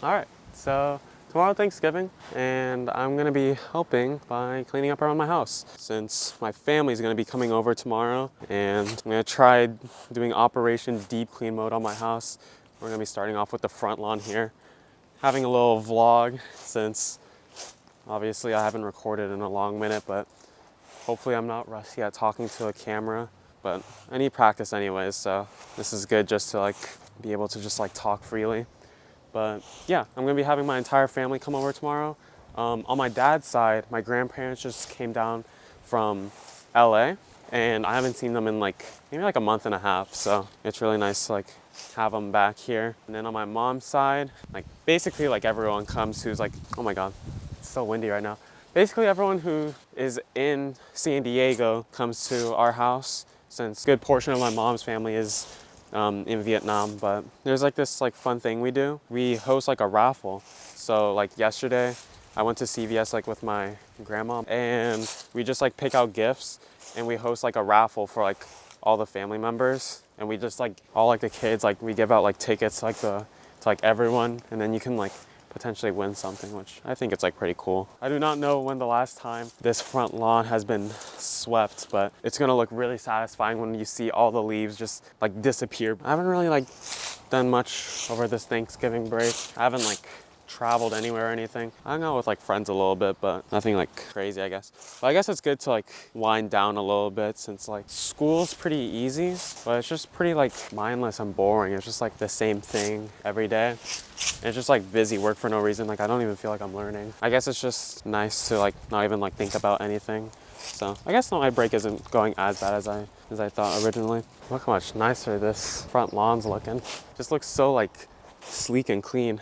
All right, so tomorrow Thanksgiving, and I'm gonna be helping by cleaning up around my house since my family's gonna be coming over tomorrow, and I'm gonna try doing Operation Deep Clean Mode on my house. We're gonna be starting off with the front lawn here, having a little vlog since obviously I haven't recorded in a long minute, but hopefully I'm not rusty at talking to a camera. But I need practice anyways, so this is good just to like be able to just like talk freely. But yeah, I'm gonna be having my entire family come over tomorrow. On my dad's side, my grandparents just came down from LA, and I haven't seen them in like maybe like a month and a half, so it's really nice to like have them back here. And then on my mom's side, like basically like everyone comes who's like, oh my God, it's so windy right now. Basically everyone who is in San Diego comes to our house since a good portion of my mom's family is in Vietnam. But there's like this like fun thing we do. We host like a raffle. So like yesterday I went to CVS like with my grandma, and we just like pick out gifts and we host like a raffle for like all the family members, and we just like all like the kids, like we give out like tickets like to like everyone, and then you can like potentially win something, which I think it's like pretty cool. I do not know when the last time this front lawn has been swept, but it's gonna look really satisfying when you see all the leaves just like disappear. I haven't really like done much over this Thanksgiving break. I haven't like traveled anywhere or anything. I hung out with like friends a little bit, but nothing like crazy, I guess. But I guess it's good to like wind down a little bit since like school's pretty easy, but it's just pretty like mindless and boring. It's just like the same thing every day. And it's just like busy work for no reason. Like I don't even feel like I'm learning. I guess it's just nice to like not even like think about anything. So I guess my break isn't going as bad as I thought originally. Look how much nicer this front lawn's looking. Just looks so like sleek and clean.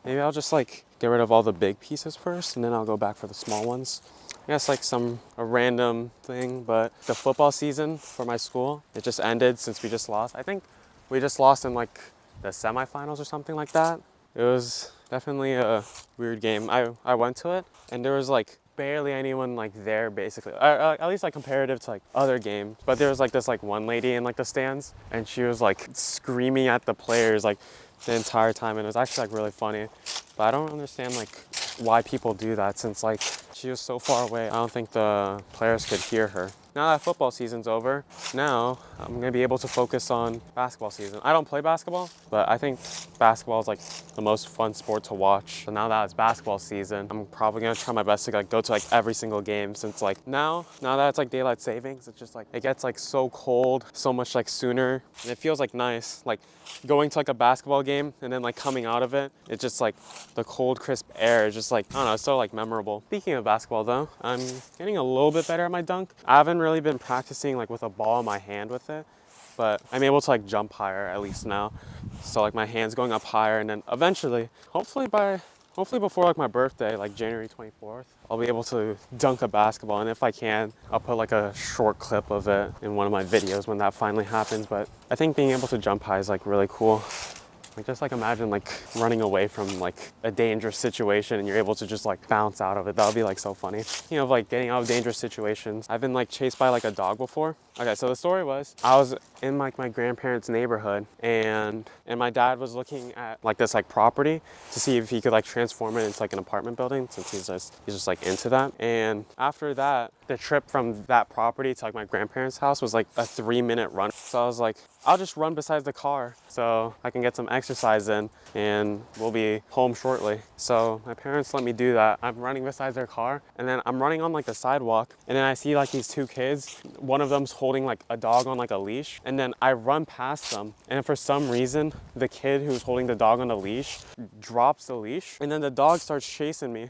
Maybe I'll just like get rid of all the big pieces first, and then I'll go back for the small ones. I guess like a random thing, but the football season for my school, it just ended since we just lost. I think we just lost in like the semifinals or something like that. It was definitely a weird game. I went to it, and there was like barely anyone like there basically, at least like comparative to like other games. But there was like this like one lady in like the stands, and she was like screaming at the players like the entire time, and it was actually like really funny. But I don't understand like why people do that since like she was so far away. I don't think the players could hear her. Now that football season's over, now I'm gonna be able to focus on basketball season. I don't play basketball, but I think basketball is like the most fun sport to watch. So now that it's basketball season, I'm probably gonna try my best to like go to like every single game, since like now that it's like daylight savings, it's just like it gets like so cold so much like sooner, and it feels like nice. Like going to like a basketball game and then like coming out of it, it's just like the cold crisp air is just like, I don't know, it's so like memorable. Speaking of basketball though, I'm getting a little bit better at my dunk. I haven't really been practicing like with a ball in my hand with it, but I'm able to like jump higher at least now. So like my hand's going up higher, and then eventually, hopefully before like my birthday, like January 24th, I'll be able to dunk a basketball. And if I can, I'll put like a short clip of it in one of my videos when that finally happens. But I think being able to jump high is like really cool. Like just like imagine like running away from like a dangerous situation and you're able to just like bounce out of it. That would be like so funny. You know, like getting out of dangerous situations. I've been like chased by like a dog before. Okay, so the story was I was in like my grandparents' neighborhood, and my dad was looking at like this like property to see if he could like transform it into like an apartment building, since he's just like into that. And after that, the trip from that property to like my grandparents' house was like a 3-minute run. So I was like, I'll just run beside the car so I can get some exercise in, and we'll be home shortly. So my parents let me do that. I'm running beside their car, and then I'm running on like the sidewalk, and then I see like these two kids. One of them's holding like a dog on like a leash, and then I run past them, and for some reason the kid who's holding the dog on the leash drops the leash, and then the dog starts chasing me.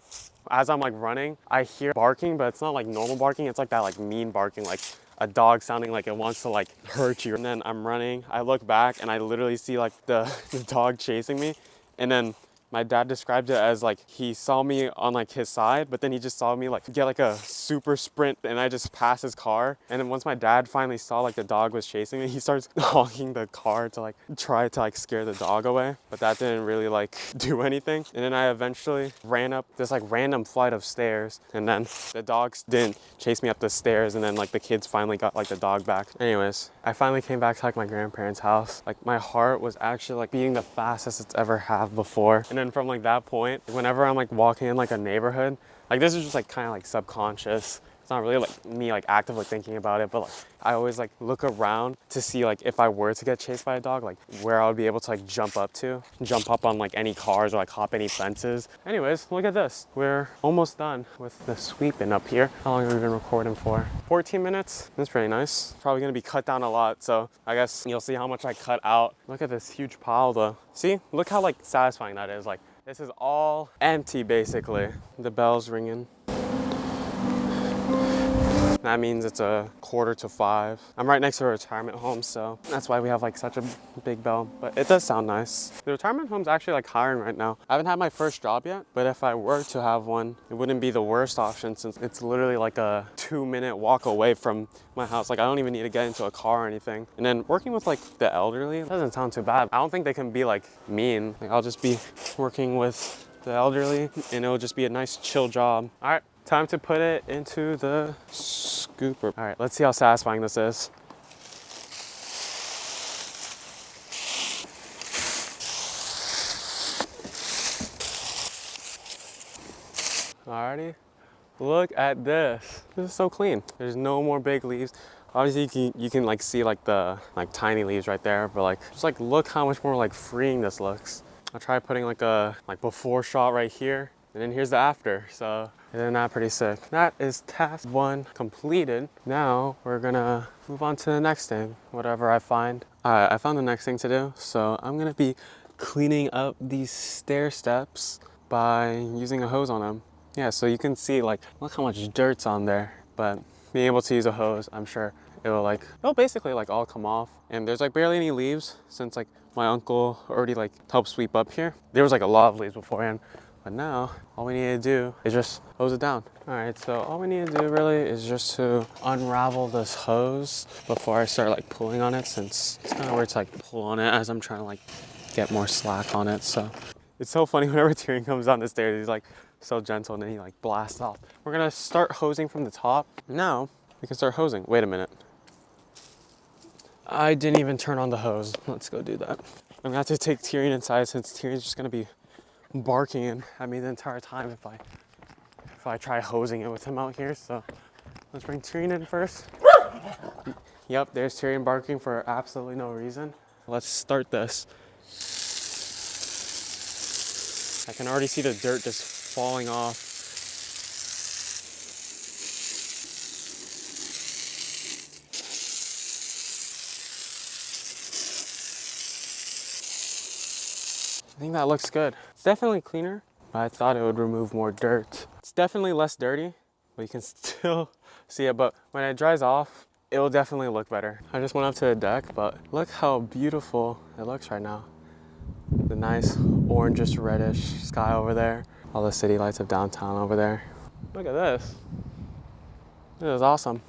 As I'm like running, I hear barking, but it's not like normal barking. It's like that like mean barking, like a dog sounding like it wants to like hurt you. And then I'm running, I look back, and I literally see like the dog chasing me. And then my dad described it as like he saw me on like his side, but then he just saw me like get like a super sprint, and I just passed his car. And then once my dad finally saw like the dog was chasing me, he starts honking the car to like try to like scare the dog away. But that didn't really like do anything. And then I eventually ran up this like random flight of stairs, and then the dogs didn't chase me up the stairs, and then like the kids finally got like the dog back. Anyways, I finally came back to like my grandparents' house. Like my heart was actually like beating the fastest it's ever have before. And then then from like that point, whenever I'm like walking in like a neighborhood, like this is just like kind of like subconscious. It's not really like me like actively thinking about it, but like I always like look around to see like if I were to get chased by a dog, like where I would be able to like jump up on like any cars or like hop any fences. Anyways, look at this. We're almost done with the sweeping up here. How long have we been recording for? 14 minutes. That's pretty nice. Probably gonna be cut down a lot, so I guess you'll see how much I cut out. Look at this huge pile though. See, look how like satisfying that is. Like this is all empty basically. The bell's ringing. That means it's a 4:45. I'm right next to a retirement home, so that's why we have like such a big bell, but it does sound nice. The retirement home's actually like hiring right now. I haven't had my first job yet, but if I were to have one, it wouldn't be the worst option since it's literally like a 2-minute walk away from my house. Like I don't even need to get into a car or anything. And then working with like the elderly doesn't sound too bad. I don't think they can be like mean. Like I'll just be working with the elderly and it'll just be a nice chill job. All right. Time to put it into the scooper. All right, let's see how satisfying this is. Alrighty, look at this. This is so clean. There's no more big leaves. Obviously you can like see like the like tiny leaves right there, but like just like look how much more like freeing this looks. I'll try putting like a before shot right here. And then here's the after, so isn't that pretty sick? That is task 1 completed. Now we're gonna move on to the next thing, whatever I find. All right, I found the next thing to do. So I'm gonna be cleaning up these stair steps by using a hose on them. Yeah, so you can see like, look how much dirt's on there, but being able to use a hose, I'm sure it'll basically like all come off. And there's like barely any leaves since like my uncle already like helped sweep up here. There was like a lot of leaves beforehand. But now, all we need to do is just hose it down. All right, so all we need to do really is just to unravel this hose before I start like pulling on it, since it's kind of weird to like pull on it as I'm trying to like get more slack on it. So it's so funny whenever Tyrion comes down the stairs, he's like so gentle and then he like blasts off. We're gonna start hosing from the top. Now we can start hosing. Wait a minute. I didn't even turn on the hose. Let's go do that. I'm gonna have to take Tyrion inside since Tyrion's just gonna be barking at me the entire time if I try hosing it with him out here. So let's bring Tyrion in first. Yep, there's Tyrion barking for absolutely no reason. Let's start this. I can already see the dirt just falling off. I think that looks good. It's definitely cleaner, but I thought it would remove more dirt. It's definitely less dirty, but you can still see it. But when it dries off, it will definitely look better. I just went up to the deck, but look how beautiful it looks right now. The nice orangish reddish sky over there. All the city lights of downtown over there. Look at this. This is awesome.